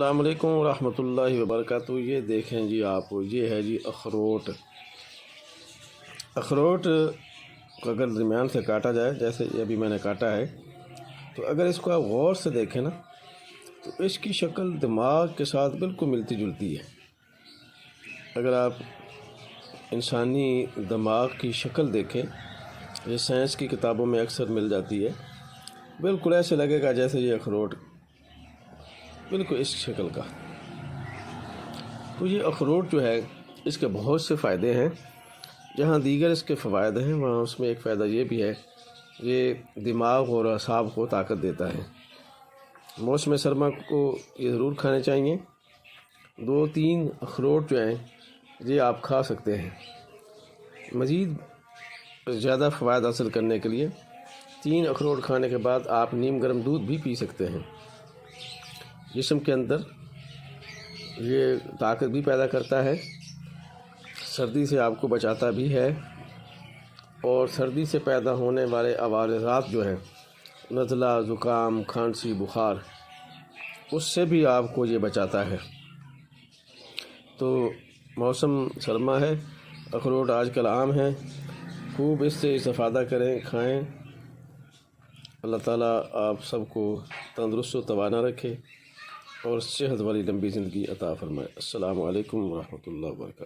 السلام علیکم ورحمۃ اللہ وبرکاتہ۔ یہ دیکھیں جی آپ، یہ ہے جی اخروٹ۔ اخروٹ کو اگر درمیان سے کاٹا جائے، جیسے یہ ابھی میں نے کاٹا ہے، تو اگر اس کو آپ غور سے دیکھیں نا، تو اس کی شکل دماغ کے ساتھ بالکل ملتی جلتی ہے۔ اگر آپ انسانی دماغ کی شکل دیکھیں، یہ سائنس کی کتابوں میں اکثر مل جاتی ہے، بالکل ایسے لگے گا جیسے یہ اخروٹ بالکل اس شکل کا۔ تو یہ اخروٹ جو ہے، اس کے بہت سے فائدے ہیں۔ جہاں دیگر اس کے فوائد ہیں، وہاں اس میں ایک فائدہ یہ بھی ہے، یہ دماغ اور اعصاب کو طاقت دیتا ہے۔ موسم سرما کو یہ ضرور کھانے چاہیے۔ 2-3 اخروٹ جو ہیں یہ آپ کھا سکتے ہیں۔ مزید زیادہ فوائد حاصل کرنے کے لیے 3 اخروٹ کھانے کے بعد آپ نیم گرم دودھ بھی پی سکتے ہیں۔ جسم کے اندر یہ طاقت بھی پیدا کرتا ہے، سردی سے آپ کو بچاتا بھی ہے، اور سردی سے پیدا ہونے والے عوارضات جو ہیں، نزلہ، زکام، کھانسی، بخار، اس سے بھی آپ کو یہ بچاتا ہے۔ تو موسم سرما ہے، اخروٹ آج کل عام ہیں، خوب اس سے استفادہ کریں، کھائیں۔ اللہ تعالیٰ آپ سب کو تندرست و توانا رکھے اور صحت والی لمبی زندگی عطا فرمائے۔ السلام علیکم ورحمۃ اللہ وبرکاتہ۔